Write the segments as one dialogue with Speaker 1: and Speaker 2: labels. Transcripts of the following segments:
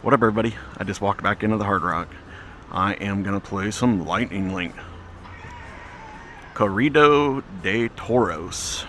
Speaker 1: What up, everybody? I just walked back into the Hard Rock. I am going to play some Lightning Link. Corrido de Toros.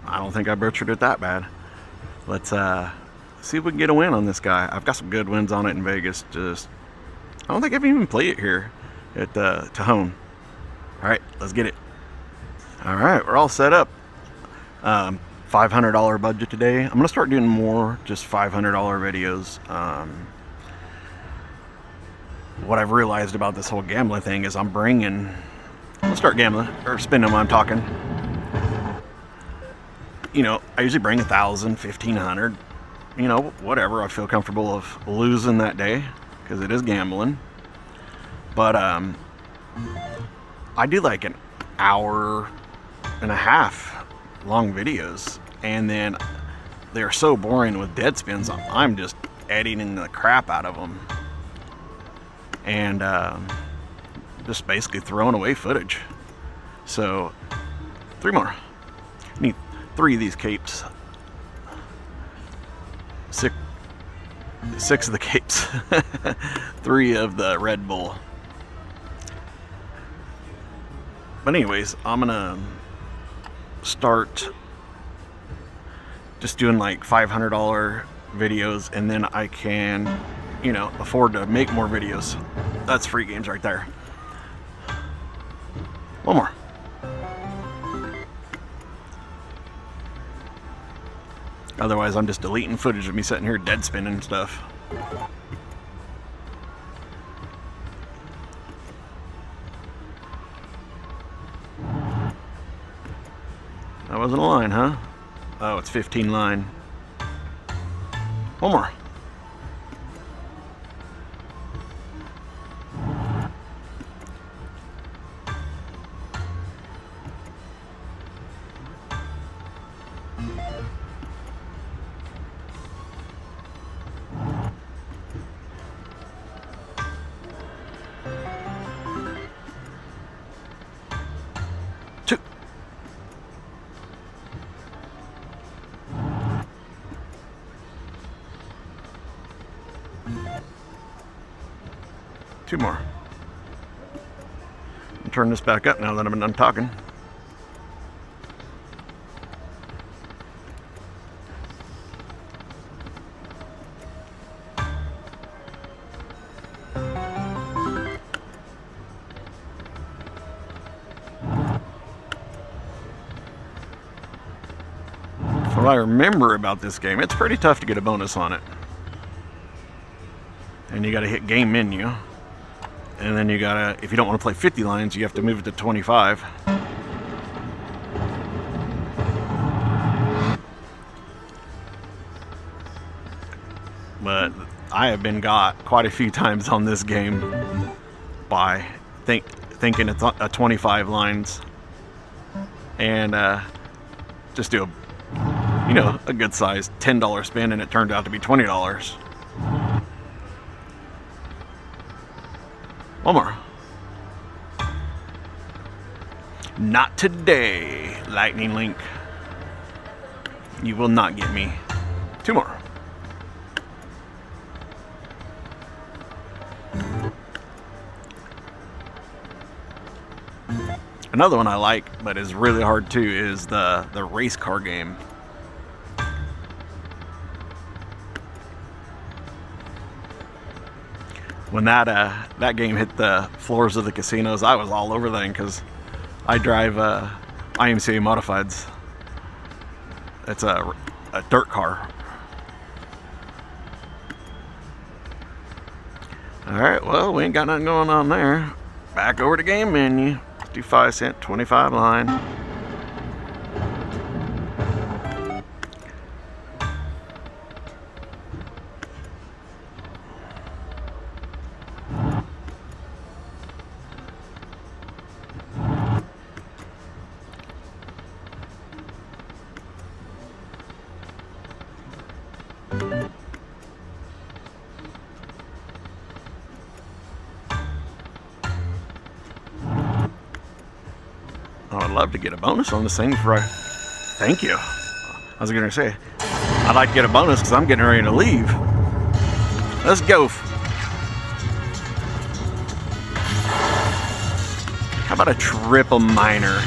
Speaker 1: I don't think I butchered it that bad. Let's see if we can get a win on this guy. I've got some good wins on it in Vegas. I don't think I've even played it here at Tajon. Alright, let's get it. Alright, we're all set up. $500 budget today. I'm going to start doing more just $500 videos. What I've realized about this whole gambling thing is I'll start gambling, or spending when I'm talking. You know, I usually bring 1,000, 1,500, you know, whatever I feel comfortable of losing that day, because it is gambling. But I do like an hour and a half long videos, and then they're so boring with dead spins. I'm just editing the crap out of them and just basically throwing away footage. So 3 more. Need 3 of these capes. Six of the capes. 3 of the Red Bull. But anyways, I'm gonna start just doing like $500 videos, and then I can, you know, afford to make more videos. That's free games right there. One more. Otherwise, I'm just deleting footage of me sitting here dead spinning and stuff. That wasn't a line, huh? Oh, it's 15 line. One more. Two. Two more. I'll turn this back up now that I'm done talking. What I remember about this game, it's pretty tough to get a bonus on it. And you gotta hit game menu. And then you gotta, if you don't want to play 50 lines, you have to move it to 25. But I have been got quite a few times on this game by thinking it's a 25 lines. And just do a good size $10 spin, and it turned out to be $20. One more. Not today, Lightning Link. You will not get me. 2 more. Another one I like, but is really hard too, is the race car game. When that game hit the floors of the casinos, I was all over that, because I drive IMCA modifieds. It's a dirt car. Alright, well, we ain't got nothing going on there. Back over to game menu. 55 cent, 25 line. I would love to get a bonus on this thing before thank you. I was going to say, I'd like to get a bonus because I'm getting ready to leave. Let's go. How about a triple minor?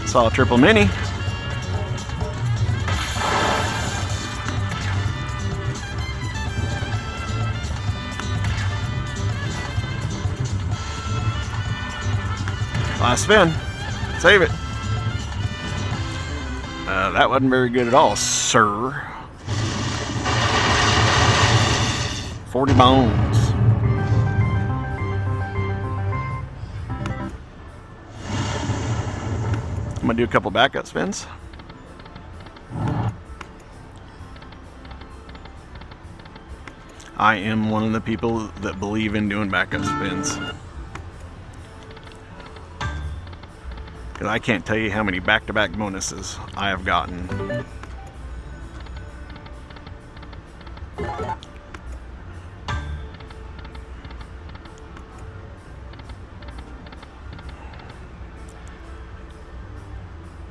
Speaker 1: Saw a triple mini. Last spin. Save it. That wasn't very good at all, sir. 40 bones. I'm gonna do a couple backup spins. I am one of the people that believe in doing backup spins. Because I can't tell you how many back-to-back bonuses I have gotten.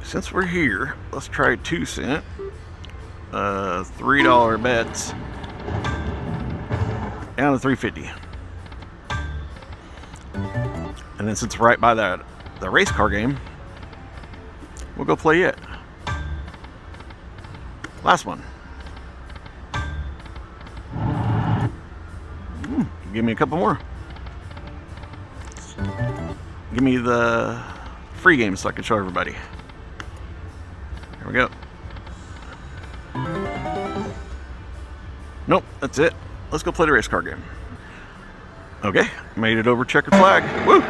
Speaker 1: Since we're here, let's try 2 cent, $3 bets, down to $3.50. And then since we're right by the race car game, we'll go play it. Last one. Give me a couple more. Give me the free game so I can show everybody. Here we go. Nope, that's it. Let's go play the race car game. Okay, made it over checkered flag. Woo!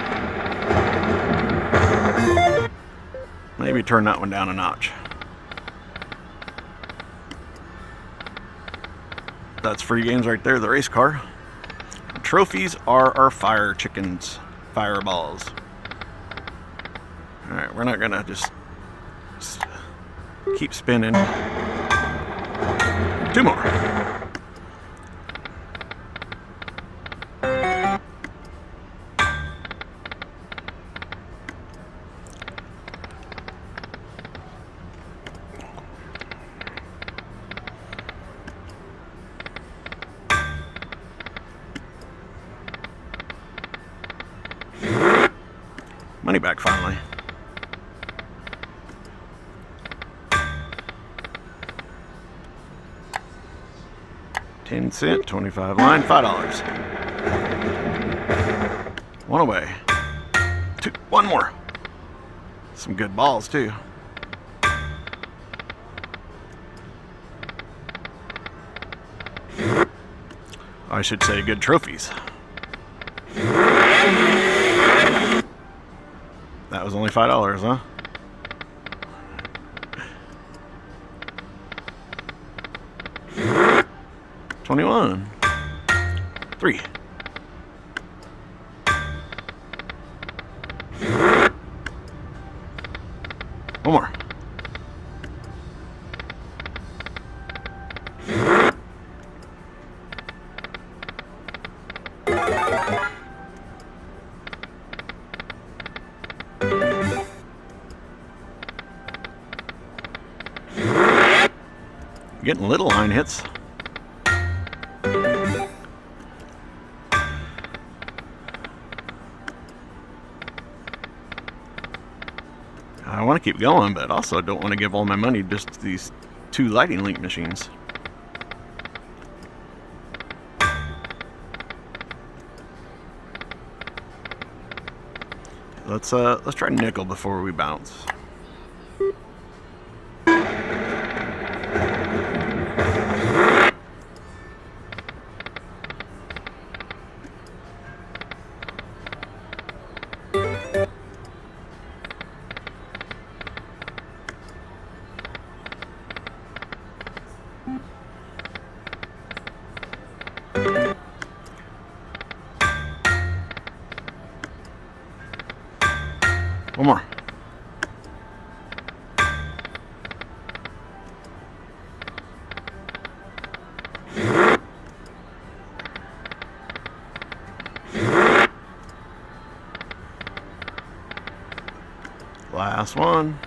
Speaker 1: Maybe turn that one down a notch. That's free games right there, the race car. Trophies are our fire chickens, fireballs. Alright, we're not gonna just keep spinning. 2 more. Money back finally. $0.10, 25 line, $5. One away. 2, 1 more. Some good balls too. I should say good trophies. That was only $5, huh? $21. 3. One more. Getting little line hits. I want to keep going, but also don't want to give all my money just to these 2 lighting link machines. Let's try nickel before we bounce. One more. Last one.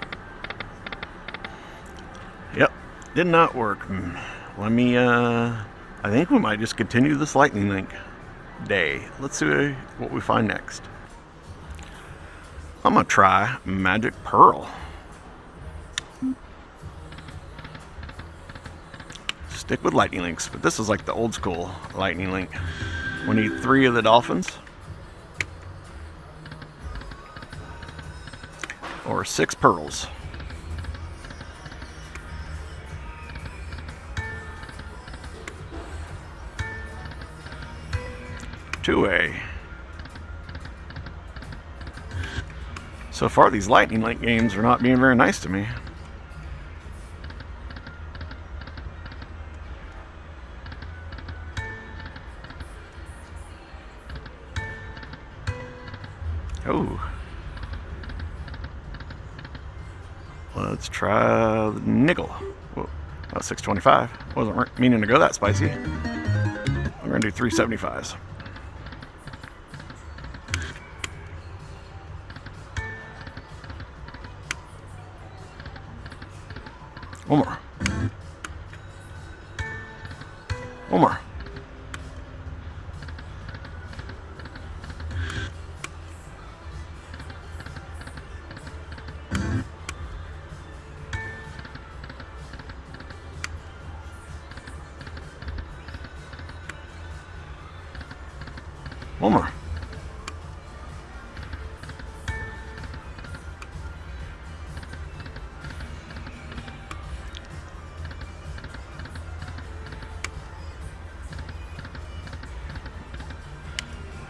Speaker 1: Yep. Did not work. Let me, I think we might just continue this lightning link day. Let's see what we find next. I'm gonna try Magic Pearl. Stick with lightning links, but this is like the old school lightning link. We need 3 of the dolphins. Or 6 pearls. 2A. So far, these lightning link games are not being very nice to me. Oh. Let's try the nickel. Whoa, that's 625. Wasn't meaning to go that spicy. We're gonna do 375s. One more. One more. One more.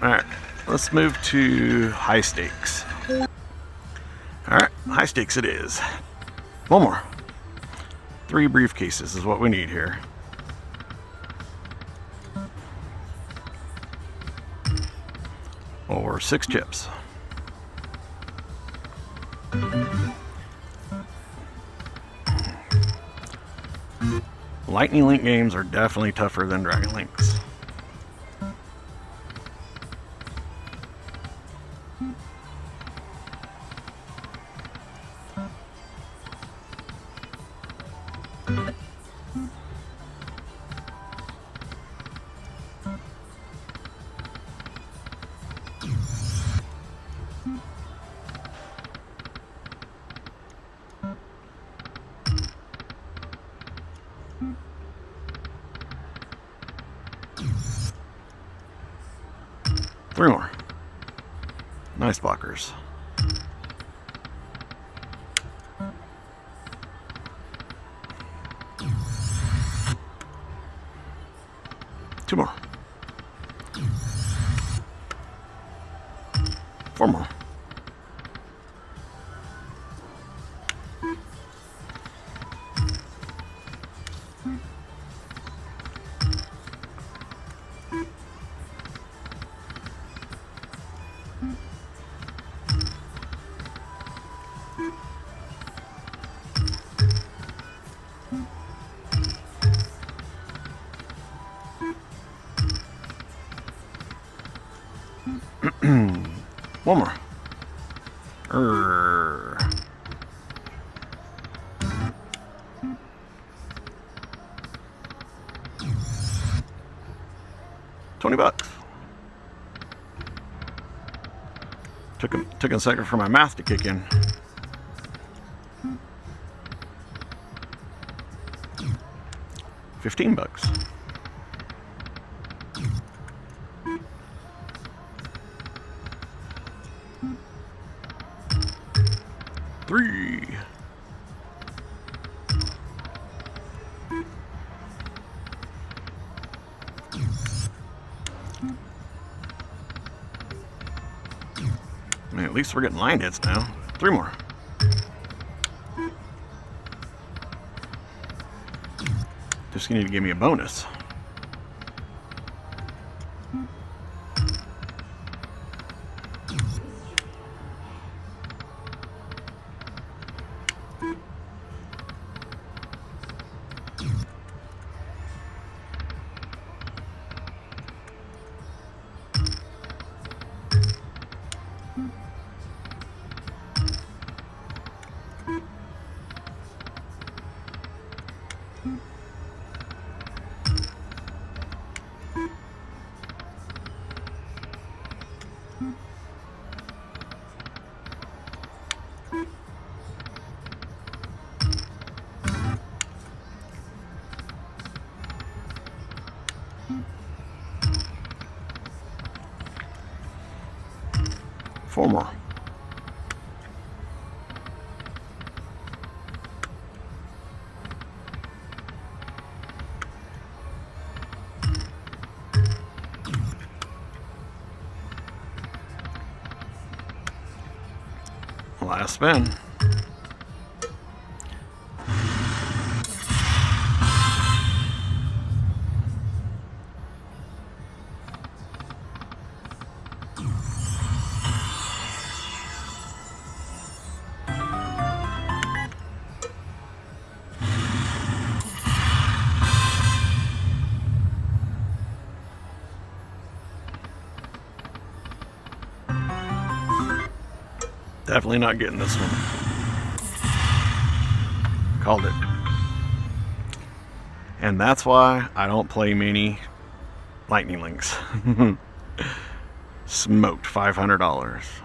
Speaker 1: Alright, let's move to high stakes. Alright, high stakes it is. One more. 3 briefcases is what we need here. Or 6 chips. Lightning Link games are definitely tougher than Dragon Links. Three more. Nice blockers. Two more. 4 more. One more. $20. Took a second for my math to kick in. $15. Three. I mean, at least we're getting line hits now. 3 more. Just need to give me a bonus. Four more. Last spin. Definitely not getting this one. Called it. And that's why I don't play many lightning links. Smoked $500.